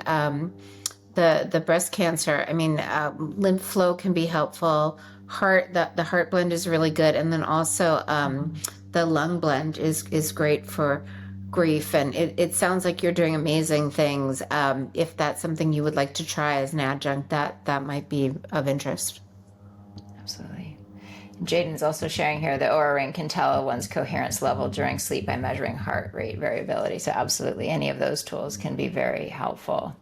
the breast cancer. I mean, lymph flow can be helpful. The heart blend is really good, and then also the lung blend is great for grief. And it sounds like you're doing amazing things. If that's something you would like to try as an adjunct, that might be of interest. Absolutely. Jaden's also sharing here the Oura Ring can tell one's coherence level during sleep by measuring heart rate variability. So absolutely, any of those tools can be very helpful.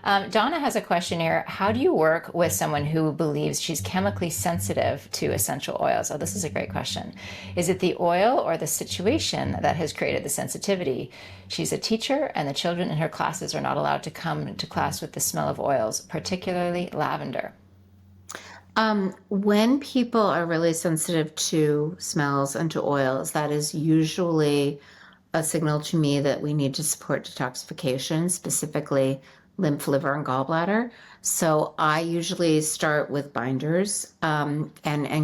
Donna has a question here. How do you work with someone who believes she's chemically sensitive to essential oils? Oh, this is a great question. Is it the oil or the situation that has created the sensitivity? She's a teacher, and the children in her classes are not allowed to come to class with the smell of oils, particularly lavender. When people are really sensitive to smells and to oils, that is usually a signal to me that we need to support detoxification, specifically lymph, liver, and gallbladder. So I usually start with binders, and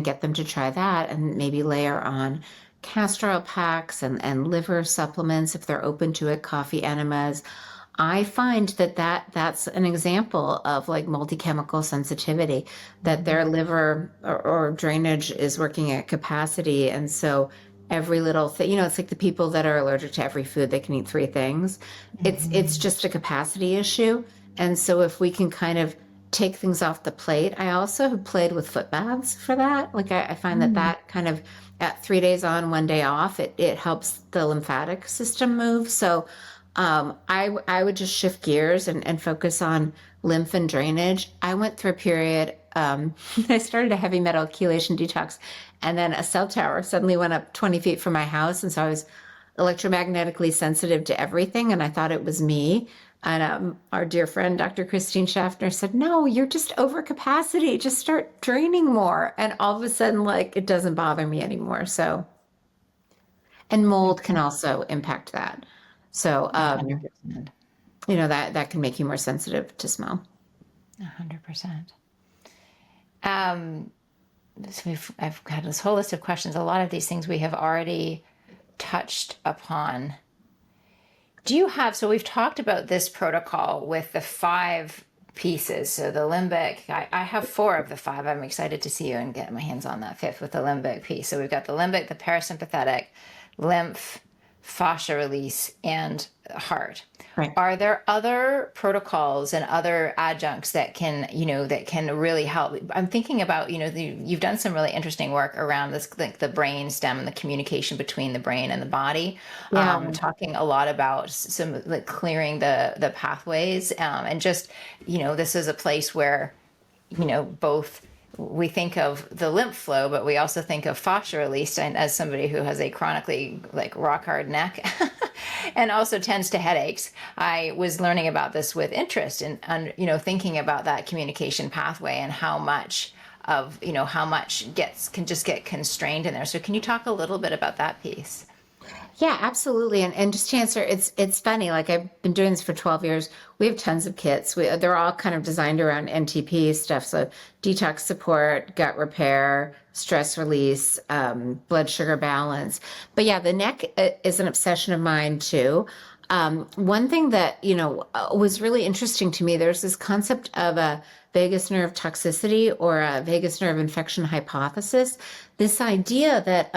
get them to try that, and maybe layer on castor oil packs and liver supplements, if they're open to it, coffee enemas, I find that's an example of like multi-chemical sensitivity, that their liver or drainage is working at capacity. And so every little thing, it's like the people that are allergic to every food, they can eat three things. It's just a capacity issue. And so if we can kind of take things off the plate, I also have played with foot baths for that. Like I find that kind of at 3 days on, 1 day off, it helps the lymphatic system move. So I would just shift gears and focus on lymph and drainage. I went through a period, I started a heavy metal chelation detox, and then a cell tower suddenly went up 20 feet from my house. And so I was electromagnetically sensitive to everything, and I thought it was me. And our dear friend, Dr. Christine Schaffner, said, no, you're just over capacity. Just start draining more. And all of a sudden, like, it doesn't bother me anymore. So, and mold can also impact that. So, 100%. that can make you more sensitive to smell. 100%. So I've got this whole list of questions. A lot of these things we have already touched upon. So we've talked about this protocol with the 5 pieces. So the limbic, I have 4 of the 5. I'm excited to see you and get my hands on that 5th with the limbic piece. So we've got the limbic, the parasympathetic, lymph, fascia release, and heart. Right. Are there other protocols and other adjuncts that can really help? I'm thinking about, you've done some really interesting work around this, like the brain stem and the communication between the brain and the body. Yeah. Talking a lot about some like clearing the pathways, and just, this is a place where, both we think of the lymph flow, but we also think of fascia release. And as somebody who has a chronically like rock hard neck and also tends to headaches, I was learning about this with interest and thinking about that communication pathway and how much can just get constrained in there. So can you talk a little bit about that piece? Yeah, absolutely. And just to answer, it's funny. Like I've been doing this for 12 years. We have tons of kits. They're all kind of designed around NTP stuff. So detox support, gut repair, stress release, blood sugar balance. But yeah, the neck is an obsession of mine too. One thing that, was really interesting to me, there's this concept of a vagus nerve toxicity or a vagus nerve infection hypothesis. This idea that,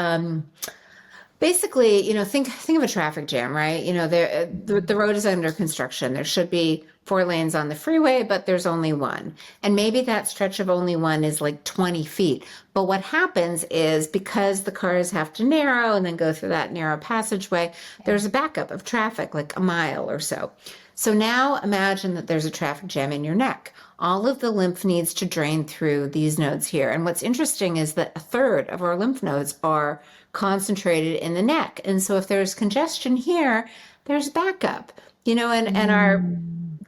basically, think of a traffic jam, right? The road is under construction. There should be 4 lanes on the freeway, but there's only 1. And maybe that stretch of only 1 is like 20 feet. But what happens is because the cars have to narrow and then go through that narrow passageway, there's a backup of traffic, like a mile or so. So now imagine that there's a traffic jam in your neck. All of the lymph needs to drain through these nodes here. And what's interesting is that 1/3 of our lymph nodes are concentrated in the neck. And so if there's congestion here, there's backup, and our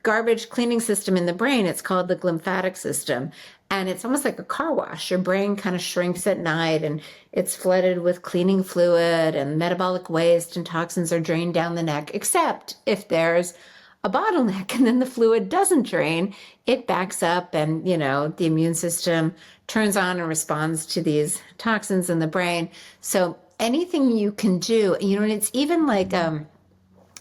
garbage cleaning system in the brain, it's called the lymphatic system. And it's almost like a car wash. Your brain kind of shrinks at night and it's flooded with cleaning fluid and metabolic waste, and toxins are drained down the neck, except if there's a bottleneck and then the fluid doesn't drain, it backs up and, the immune system turns on and responds to these toxins in the brain. So anything you can do, and it's even like,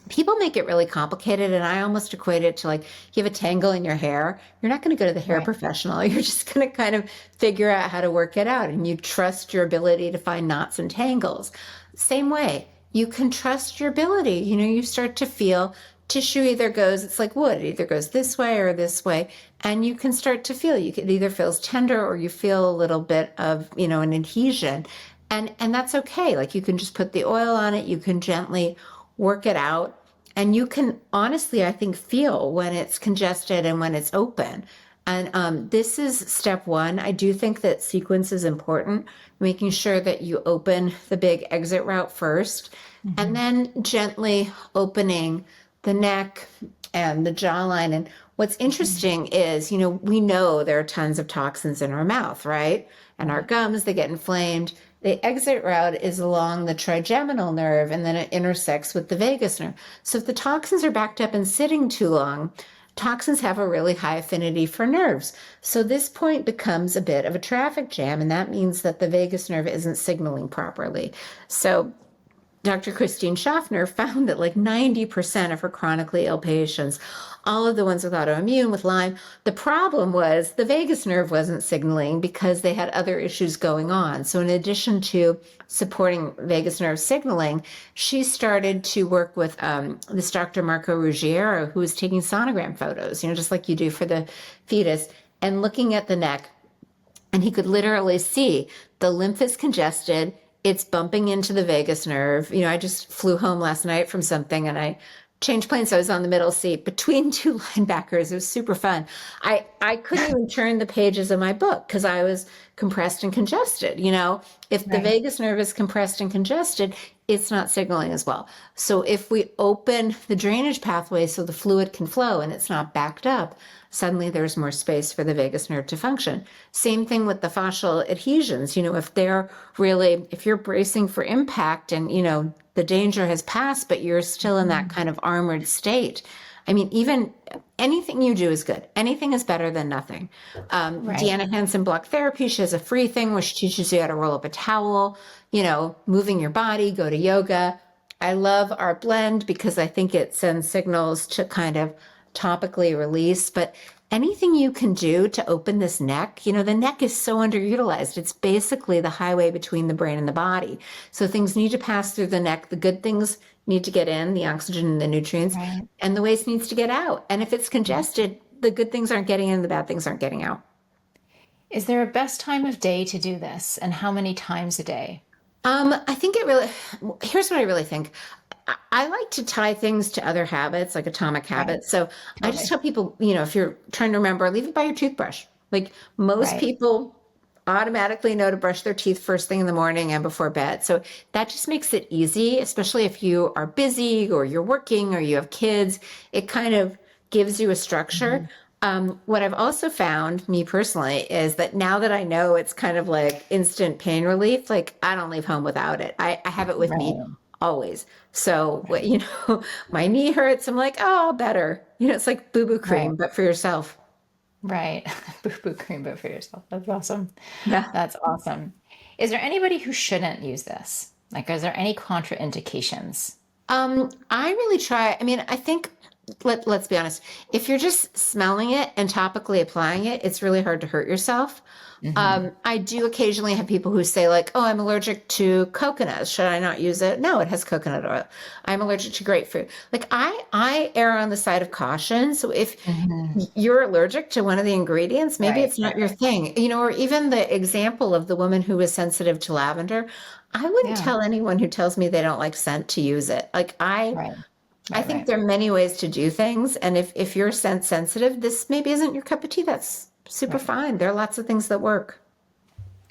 people make it really complicated, and I almost equate it to like you have a tangle in your hair. You're not going to go to the hair professional. You're just going to kind of figure out how to work it out, and you trust your ability to find knots and tangles. Same way, you can trust your ability. You start to feel tissue it's like wood, it either goes this way or this way, and you can start to feel, it either feels tender or you feel a little bit of, an adhesion. And that's okay. Like you can just put the oil on it, you can gently work it out, and you can honestly, I think, feel when it's congested and when it's open. And this is step 1. I do think that sequence is important, making sure that you open the big exit route first, and then gently opening the neck and the jawline. And what's interesting is, we know there are tons of toxins in our mouth, right? And our gums, they get inflamed. The exit route is along the trigeminal nerve, and then it intersects with the vagus nerve. So if the toxins are backed up and sitting too long, toxins have a really high affinity for nerves. So this point becomes a bit of a traffic jam, and that means that the vagus nerve isn't signaling properly. So Dr. Christine Schaffner found that like 90% of her chronically ill patients, all of the ones with autoimmune, with Lyme, the problem was the vagus nerve wasn't signaling because they had other issues going on. So in addition to supporting vagus nerve signaling, she started to work with this Dr. Marco Ruggiero, who was taking sonogram photos, just like you do for the fetus, and looking at the neck. And he could literally see the lymph is congested. It's bumping into the vagus nerve. I just flew home last night from something and I changed planes. So I was on the middle seat between two linebackers. It was super fun. I couldn't even turn the pages of my book because I was compressed and congested. If the vagus nerve is compressed and congested, it's not signaling as well. So if we open the drainage pathway so the fluid can flow and it's not backed up, suddenly there's more space for the vagus nerve to function. Same thing with the fascial adhesions. If you're bracing for impact and, the danger has passed, but you're still in that kind of armored state. Even anything you do is good. Anything is better than nothing. Deanna Hansen Block Therapy, she has a free thing where she teaches you how to roll up a towel, moving your body, go to yoga. I love our blend because I think it sends signals to kind of topically release, but anything you can do to open this neck, the neck is so underutilized. It's basically the highway between the brain and the body. So things need to pass through the neck. The good things need to get in, the oxygen and the nutrients, and the waste needs to get out. And if it's congested, the good things aren't getting in, the bad things aren't getting out. Is there a best time of day to do this, and how many times a day? I think here's what I really think. I like to tie things to other habits, like atomic habits. So I just tell people, if you're trying to remember, leave it by your toothbrush. Like most people automatically know to brush their teeth first thing in the morning and before bed. So that just makes it easy, especially if you are busy or you're working or you have kids. It kind of gives you a structure. What I've also found, me personally, is that now that I know it's kind of like instant pain relief, like I don't leave home without it. I have it with me always. So, my knee hurts. I'm like, oh, better. It's like boo-boo cream, but for yourself. Right. Boo-boo cream, but for yourself. That's awesome. Yeah. That's awesome. Is there anybody who shouldn't use this? Like, is there any contraindications? I really try. I think let's be honest. If you're just smelling it and topically applying it, it's really hard to hurt yourself. I do occasionally have people who say like, oh, I'm allergic to coconut. Should I not use it? No, it has coconut oil. I'm allergic to grapefruit. Like I err on the side of caution. So if you're allergic to one of the ingredients, maybe it's not your thing, or even the example of the woman who was sensitive to lavender. I wouldn't tell anyone who tells me they don't like scent to use it. Like I think there are many ways to do things. And if you're scent sensitive, this maybe isn't your cup of tea. That's super fine. There are lots of things that work.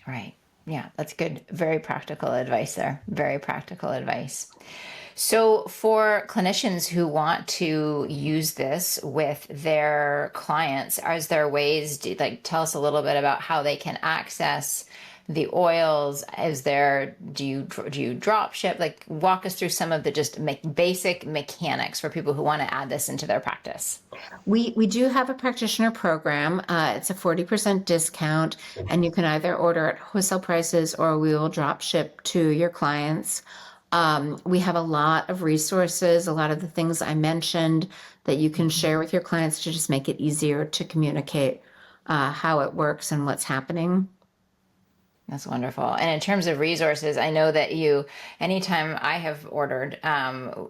Right. Yeah, that's good. Very practical advice there. Very practical advice. So for clinicians who want to use this with their clients, is there ways to tell us a little bit about how they can access the oils? Do you drop ship? Walk us through some of the just basic mechanics for people who want to add this into their practice. We do have a practitioner program. It's a 40% discount, and you can either order at wholesale prices or we will drop ship to your clients. We have a lot of resources, a lot of the things I mentioned that you can share with your clients to just make it easier to communicate how it works and what's happening. That's wonderful. And in terms of resources, I know that anytime I have ordered,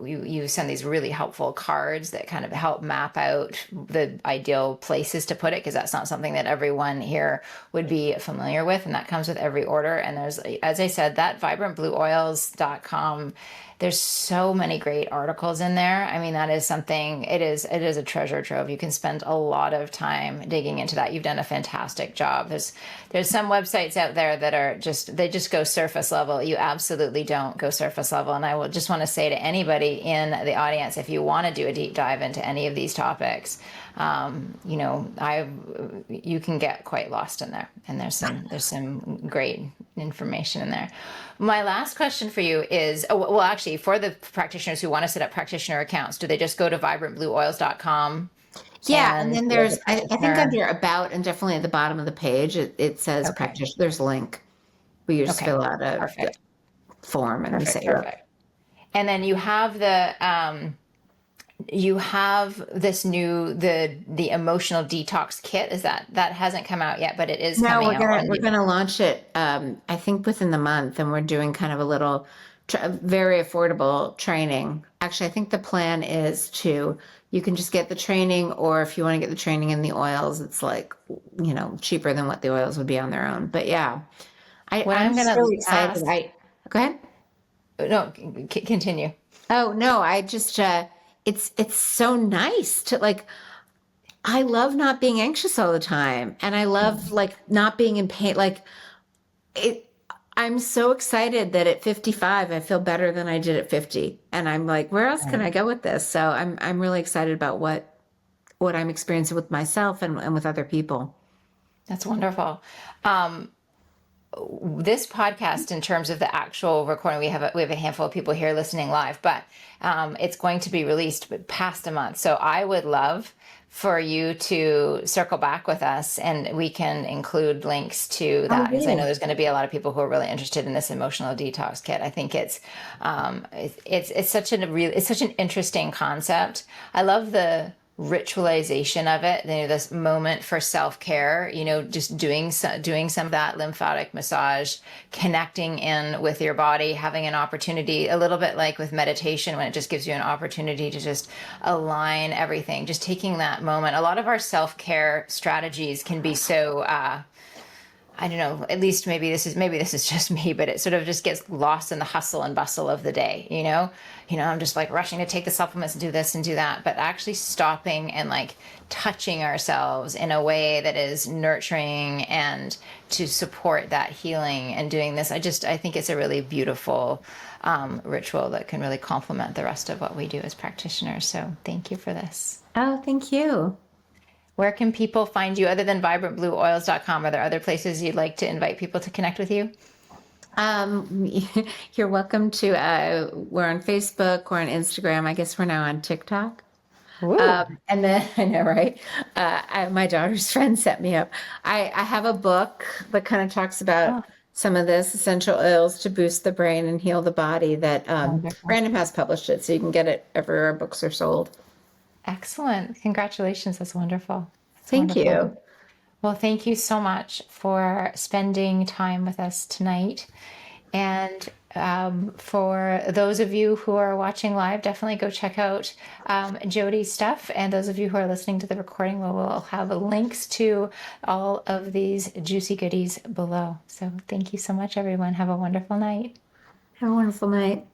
you send these really helpful cards that kind of help map out the ideal places to put it, because that's not something that everyone here would be familiar with. And that comes with every order. And there's, as I said, that vibrantblueoils.com, there's so many great articles in there. That is something, it is a treasure trove. You can spend a lot of time digging into that. You've done a fantastic job. There's some websites out there that are they just go surface level. You absolutely don't go surface level. And I will just want to say to anybody in the audience, if you want to do a deep dive into any of these topics, you can get quite lost in there, and there's some great information in there. My last question for you is, actually, for the practitioners who want to set up practitioner accounts, do they just go to vibrantblueoils.com? Yeah, and then you as a I think practitioner. under about and definitely at the bottom of the page, it says Okay. practitioner. There's a link where you just Okay. fill out a Perfect. form and we Perfect. set you up. Perfect. And then you have this new the emotional detox kit. Is that hasn't come out yet, but it is No, coming out on we're gonna launch it. I think within the month, and we're doing kind of a little, very affordable training. Actually, I think the plan is to you can just get the training, or if you want to get the training in the oils, it's like cheaper than what the oils would be on their own. But yeah, what I'm I'm just going really to excited. ask. Go ahead. No, continue. Oh no, I just it's so nice to like. I love not being anxious all the time, and I love like not being in pain. Like it, I'm so excited that at 55 I feel better than I did at 50, and I'm like, where else can Right. I go with this? So I'm really excited about what I'm experiencing with myself and with other people. That's wonderful. Um, this podcast, in terms of the actual recording, we have a handful of people here listening live, but it's going to be released past a month. So I would love for you to circle back with us, and we can include links to Oh, that, because I know really? there's going to be a lot of people who are really interested in this emotional detox kit. I think it's such it's such an interesting concept. I love the ritualization of it, this moment for self-care, just doing some of that lymphatic massage, connecting in with your body, having an opportunity, a little bit like with meditation, when it just gives you an opportunity to just align everything, just taking that moment. A lot of our self-care strategies can be so I don't know, at least maybe this is just me, but it sort of just gets lost in the hustle and bustle of the day, you know? I'm just like rushing to take the supplements and do this and do that, but actually stopping and like touching ourselves in a way that is nurturing and to support that healing and doing this. I think it's a really beautiful ritual that can really complement the rest of what we do as practitioners. So thank you for this. Oh, thank you. Where can people find you other than vibrantblueoils.com? Are there other places you'd like to invite people to connect with you? Um, you're welcome to, we're on Facebook, we're on Instagram. I guess we're now on TikTok. Woo. And then I know, right? My daughter's friend set me up. I have a book that kind of talks about Oh, some of this essential oils to boost the brain and heal the body that wonderful. Random House published it, so you can get it everywhere books are sold. Excellent. Congratulations. That's wonderful. That's Thank wonderful. you. Well, thank you so much for spending time with us tonight. And for those of you who are watching live, definitely go check out Jodi's stuff. And those of you who are listening to the recording, we'll have links to all of these juicy goodies below. So thank you so much, everyone. Have a wonderful night. Have a wonderful night.